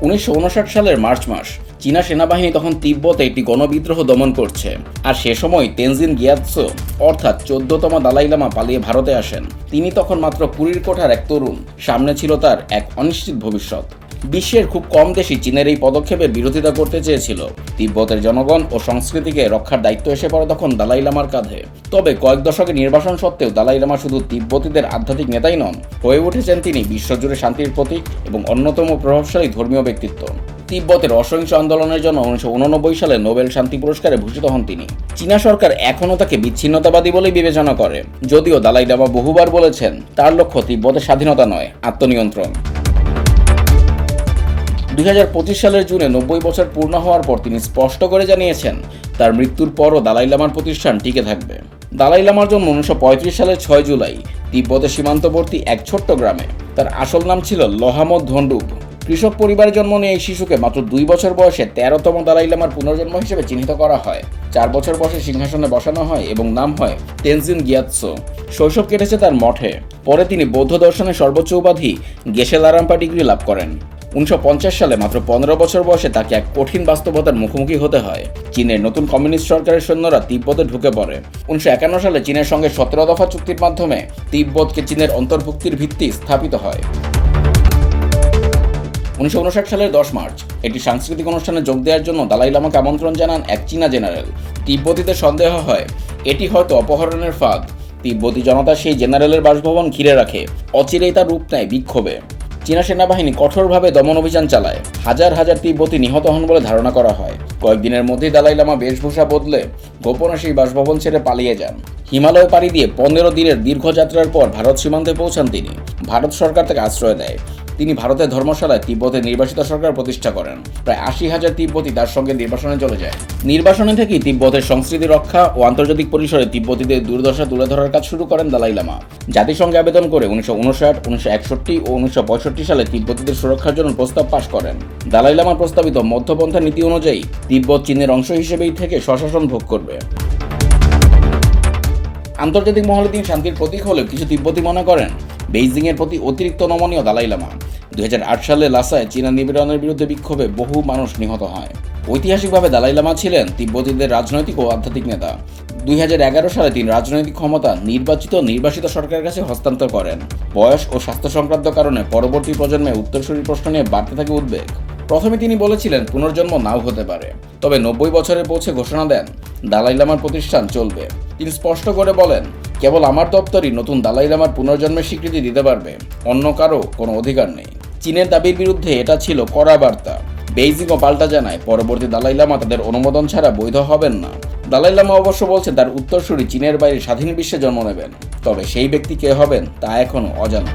1959 সালের মার্চ মাস চীনা সেনাবাহিনী তখন তিব্বতে একটি গণবিদ্রোহ দমন করছে, আর সে সময় তেনজিন গিয়াৎসো অর্থাৎ 14তম দালাই লামা পালিয়ে ভারতে আসেন। তিনি তখন মাত্র 20 কোঠার এক তরুণ, সামনে ছিল তার এক অনিশ্চিত ভবিষ্যৎ। বিশ্বের খুব কম দেশই চীনের এই পদক্ষেপের বিরোধিতা করতে চেয়েছিল। তিব্বতের জনগণ ও সংস্কৃতিকে রক্ষার দায়িত্ব এসে পড়ে তখন দালাই লামার কাঁধে। তবে কয়েক দশকের নির্বাসন সত্ত্বেও দালাই লামা শুধু তিব্বতীদের আধ্যাত্মিক নেতাই নন, হয়ে উঠেছেন তিনি বিশ্বজুড়ে শান্তির প্রতীক এবং অন্যতম প্রভাবশালী ধর্মীয় ব্যক্তিত্ব। তিব্বতের অসহিংস আন্দোলনের জন্য 1989 সালে নোবেল শান্তি পুরস্কারে ভূষিত হন তিনি। চীনা সরকার এখনও তাকে বিচ্ছিন্নতাবাদী বলেই বিবেচনা করে, যদিও দালাই লামা বহুবার বলেছেন তার লক্ষ্য তিব্বতের স্বাধীনতা নয়, আত্মনিয়ন্ত্রণ। 2025 সালের জুনে 90 বছর পূর্ণ হওয়ার পর তিনি স্পষ্ট করে জানিয়েছেন তার মৃত্যুর পরও দালাই লামার প্রতিষ্ঠান টিকে থাকবে। দালাই লামার জন্ম 1935 সালের 6 জুলাই তিব্বতের সীমান্তবর্তী এক ছোট্ট গ্রামে। তার আসল নাম ছিল লহামো ধন্ডুপ। কৃষক পরিবারে জন্ম নিয়ে এই শিশুকে মাত্র 2 বছর বয়সে 13তম দালাই লামার পুনর্জন্ম হিসেবে চিহ্নিত করা হয়। 4 বছর বয়সে সিংহাসনে বসানো হয় এবং নাম হয় তেনজিন গিয়াৎসো। শৈশব কেটেছে তার মঠে। পরে তিনি বৌদ্ধ দর্শনের সর্বোচ্চ উপাধি গেশে লারাম্পা ডিগ্রি লাভ করেন। 1950 সালে মাত্র 15 বছর বয়সে তাকে এক কঠিন বাস্তবতার মুখোমুখি হতে হয়। চীনের নতুন কমিউনিস্ট সরকারের সৈন্যরা তিব্বতে ঢুকে পড়ে। 1951 সালে চীনের সঙ্গে 17 দফা চুক্তির মাধ্যমে তিব্বতকে চীনের অন্তর্ভুক্তির ভিত্তি স্থাপিত হয়। 1959 সালের 10 মার্চ একটি সাংস্কৃতিক অনুষ্ঠানে যোগ দেওয়ার জন্য দালাই লামাকে আমন্ত্রণ জানান এক চীনা জেনারেল। তিব্বতীদের সন্দেহ হয় এটি হয়তো অপহরণের ফাঁদ। তিব্বতী জনতা সেই জেনারেলের বাসভবন ঘিরে রাখে। অচিরেই তার রূপ নেয় বিক্ষোভে। চীনা সেনাবাহিনী কঠোরভাবে দমন অভিযান চালায়। হাজার হাজার তিব্বতী নিহত হন বলে ধারণা করা হয়। কয়েকদিনের মধ্যেই দালাই লামা বেশভূষা বদলে গোপনে সেই বাসভবন ছেড়ে পালিয়ে যান। হিমালয় পাড়ি দিয়ে 15 দিনের দীর্ঘ যাত্রার পর ভারত সীমান্তে পৌঁছান তিনি। ভারত সরকার তাকে আশ্রয় দেয়। তিনি ভারতের ধর্মশালায় তিব্বতের নির্বাসিত সরকার প্রতিষ্ঠা করেন। প্রায় 80,000 তিব্বতী তার সঙ্গে নির্বাসনে চলে যায়। নির্বাসনে থেকেই তিব্বতের সংস্কৃতি রক্ষা ও আন্তর্জাতিক পরিসরে তিব্বতীদের দুর্দশা তুলে ধরার কাজ শুরু করেন দালাই লামা। জাতিসংঘে আবেদন করে 1959, 1961 ও 1965 সালে তিব্বতীদের সুরক্ষার জন্য প্রস্তাব পাশ করেন। দালাই লামার প্রস্তাবিত মধ্যপন্থা নীতি অনুযায়ী তিব্বত চীনের অংশ হিসেবেই থেকে স্বশাসন ভোগ করবে। আন্তর্জাতিক মহলে তিনি শান্তির প্রতীক হলেও কিছু তিব্বতী মনে করেন বেইজিংয়ের প্রতি অতিরিক্ত নমনীয় দালাই লামা। 2008 সালে লাসায় চীনা নিপীড়নের বিরুদ্ধে বিক্ষোভে বহু মানুষ নিহত হয়। ঐতিহাসিকভাবে দালাই লামা ছিলেন তিব্বতীদের রাজনৈতিক ও আধ্যাত্মিক নেতা। 2011 সালে তিনি রাজনৈতিক ক্ষমতা নির্বাসিত সরকারের কাছে হস্তান্তর করেন। বয়স ও স্বাস্থ্য সংক্রান্ত কারণে পরবর্তী প্রজন্মে উত্তরসূরি প্রশ্ন নিয়ে বাড়তে থাকে উদ্বেগ। প্রথমে তিনি বলেছিলেন পুনর্জন্ম নাও হতে পারে, তবে 90 বছরে পৌঁছে ঘোষণা দেন দালাই লামার প্রতিষ্ঠান চলবে। তিনি স্পষ্ট করে বলেন, কেবল আমার দপ্তরই নতুন দালাই লামার পুনর্জন্মের স্বীকৃতি দিতে পারবে, অন্য কারো কোনো অধিকার নেই। চীনের দাবির বিরুদ্ধে এটা ছিল কড়া বার্তা। বেইজিংও পাল্টা জানায় পরবর্তী দালাই লামা তাদের অনুমোদন ছাড়া বৈধ হবেন না। দালাই লামা অবশ্য বলছে তার উত্তরসূরি চীনের বাইরে স্বাধীন বিশ্বে জন্ম নেবেন, তবে সেই ব্যক্তি কে হবেন তা এখনও অজানা।